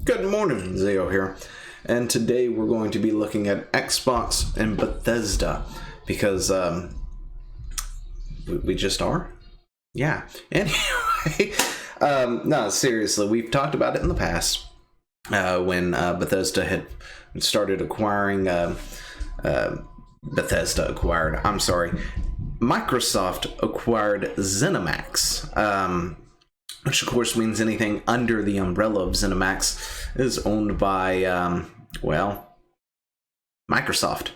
Good morning, Zeo here, and today we're going to be looking at Xbox and Bethesda, because we just are? Yeah. Anyway, no, seriously, we've talked about it in the past, when Bethesda had started acquiring, Microsoft acquired ZeniMax, which of course means anything under the umbrella of ZeniMax is owned by, Microsoft.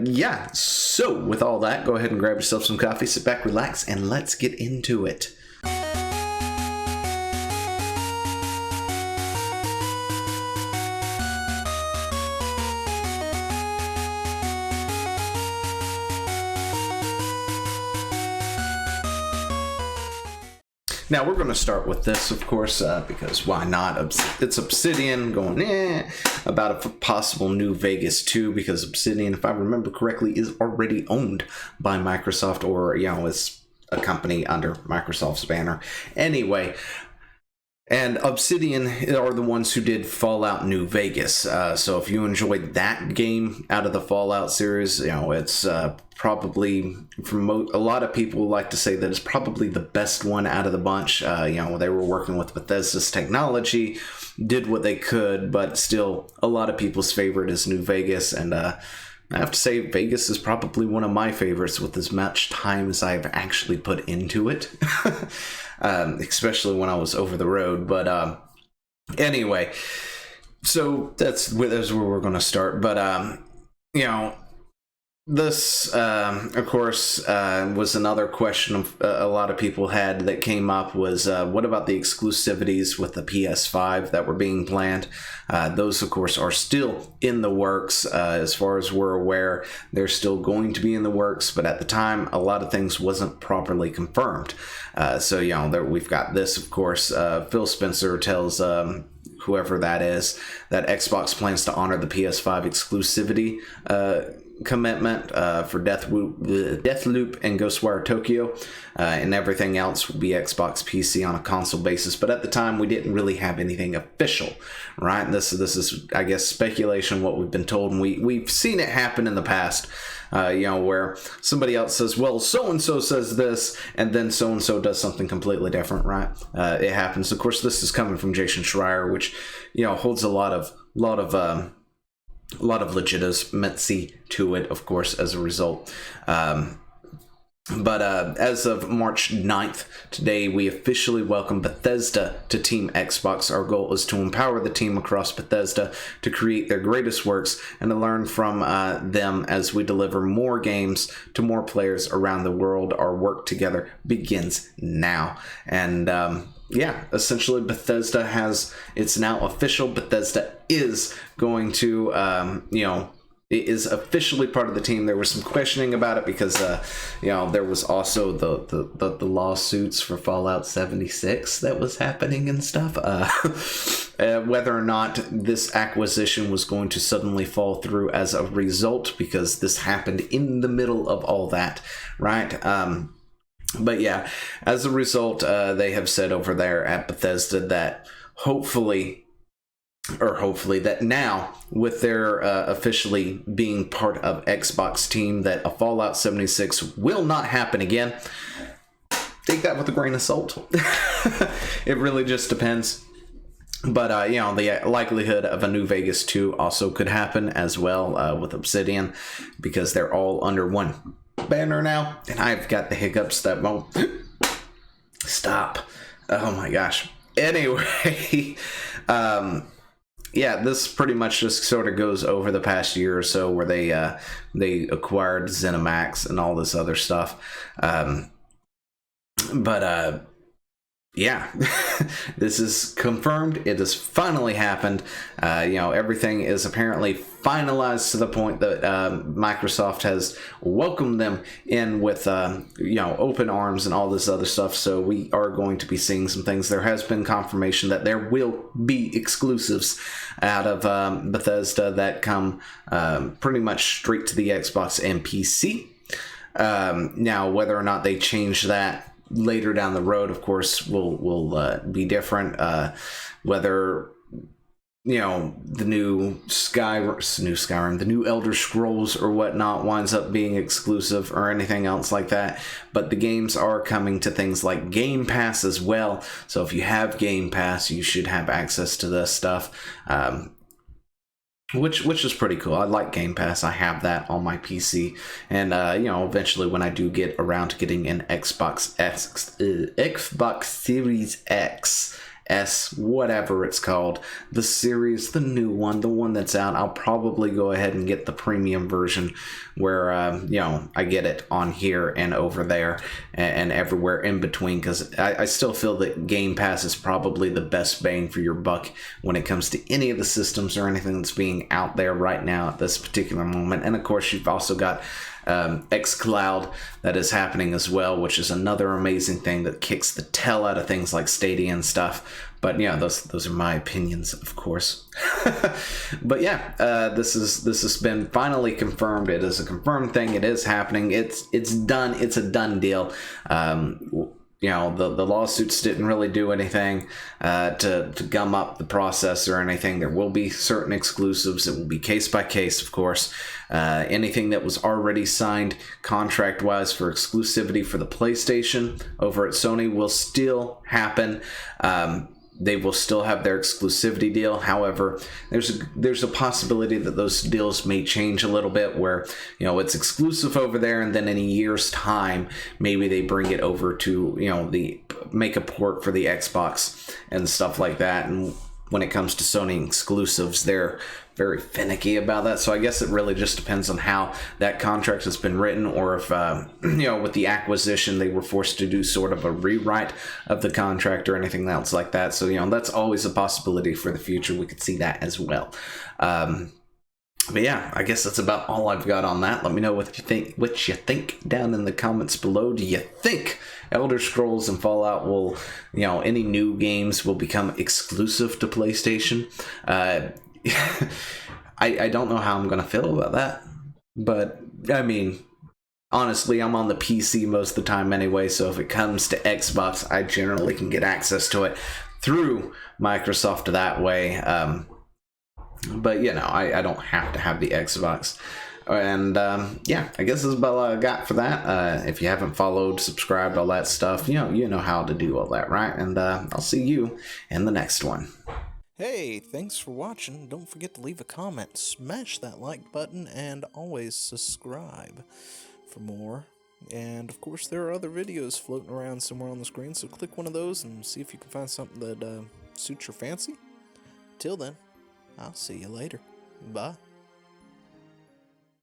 Yeah, so with all that, go ahead and grab yourself some coffee, sit back, relax, and let's get into it. Now, we're going to start with this, of course, because why not? It's Obsidian going, about a possible new Vegas 2, because Obsidian, if I remember correctly, is already owned by Microsoft, or, is a company under Microsoft's banner. Anyway, and Obsidian are the ones who did Fallout New Vegas. So if you enjoyed that game out of the Fallout series, it's probably, from a lot of people like to say that it's probably the best one out of the bunch. They were working with Bethesda's technology, did what they could, but still a lot of people's favorite is New Vegas. And I have to say, Vegas is probably one of my favorites with as much time as I've actually put into it. Especially when I was over the road. But anyway, so that's where we're going to start. But, this, of course, was another question a lot of people had that came up was, what about the exclusivities with the PS5 that were being planned? Those, of course, are still in the works. As far as we're aware, they're still going to be in the works, but at the time, a lot of things wasn't properly confirmed. So, we've got this, of course. Phil Spencer tells whoever that is that Xbox plans to honor the PS5 exclusivity commitment for Deathloop and Ghostwire Tokyo, and everything else will be Xbox PC on a console basis. But at the time, we didn't really have anything official, right? This is, I guess, speculation, what we've been told, and we've seen it happen in the past. Where somebody else says, well, so-and-so says this, and then so-and-so does something completely different, right? It happens. Of course, this is coming from Jason Schreier, which, holds a lot of legitimacy to it, of course, as a result. But as of March 9th, today, we officially welcome Bethesda to Team Xbox. Our goal is to empower the team across Bethesda to create their greatest works and to learn from them as we deliver more games to more players around the world. Our work together begins now. And essentially Bethesda it's now official. Bethesda is going to, it is officially part of the team. There was some questioning about it because, there was also the lawsuits for Fallout 76 that was happening and stuff. Whether or not this acquisition was going to suddenly fall through as a result, because this happened in the middle of all that, right? But yeah, as a result, they have said over there at Bethesda that hopefully that now, with their officially being part of Xbox team, that a Fallout 76 will not happen again. Take that with a grain of salt. It really just depends. But, the likelihood of a new Vegas 2 also could happen as well with Obsidian, because they're all under one banner now, and I've got the hiccups that won't stop. Oh my gosh. Anyway, this pretty much just sort of goes over the past year or so, where they acquired ZeniMax and all this other stuff. This is confirmed. It has finally happened. Everything is apparently finalized to the point that Microsoft has welcomed them in with, open arms and all this other stuff. So we are going to be seeing some things. There has been confirmation that there will be exclusives out of Bethesda that come pretty much straight to the Xbox and PC. Now, whether or not they change that later down the road, of course, will be different. whether the new Skyrim, the new Elder Scrolls or whatnot winds up being exclusive or anything else like that. But the games are coming to things like Game Pass as well. So if you have Game Pass, you should have access to this stuff. Which is pretty cool. I like Game Pass. I have that on my PC, and eventually when I do get around to getting an Xbox Series X, whatever it's called, the series, the new one, the one that's out, I'll probably go ahead and get the premium version where I get it on here and over there and everywhere in between, because I still feel that Game Pass is probably the best bang for your buck when it comes to any of the systems or anything that's being out there right now at this particular moment. And of course, you've also got xCloud that is happening as well, which is another amazing thing that kicks the tail out of things like Stadia and stuff. But those are my opinions, of course. But this has been finally confirmed. It is a confirmed thing. It is happening. It's done. It's a done deal. The lawsuits didn't really do anything to gum up the process or anything. There will be certain exclusives. It will be case by case, of course. Anything that was already signed contract-wise for exclusivity for the PlayStation over at Sony will still happen. They will still have their exclusivity deal. However, there's a possibility that those deals may change a little bit, where it's exclusive over there, and then in a year's time, maybe they bring it over to make a port for the Xbox and stuff like that. And when it comes to Sony exclusives, they're very finicky about that. So I guess it really just depends on how that contract has been written, or if with the acquisition they were forced to do sort of a rewrite of the contract or anything else like that. So that's always a possibility for the future. We could see that as well. But yeah, I guess that's about all I've got on that. Let me know what you think down in the comments below. Do you think Elder Scrolls and Fallout will, any new games will become exclusive to PlayStation? I don't know how I'm going to feel about that. But, I mean, honestly, I'm on the PC most of the time anyway, so if it comes to Xbox, I generally can get access to it through Microsoft that way. But I don't have to have the Xbox. And I guess that's about all I got for that. If you haven't followed, subscribed, all that stuff, you know how to do all that, right? And I'll see you in the next one. Hey, thanks for watching. Don't forget to leave a comment, smash that like button, and always subscribe for more. And of course, there are other videos floating around somewhere on the screen, so click one of those and see if you can find something that suits your fancy. Till then, I'll see you later. Bye.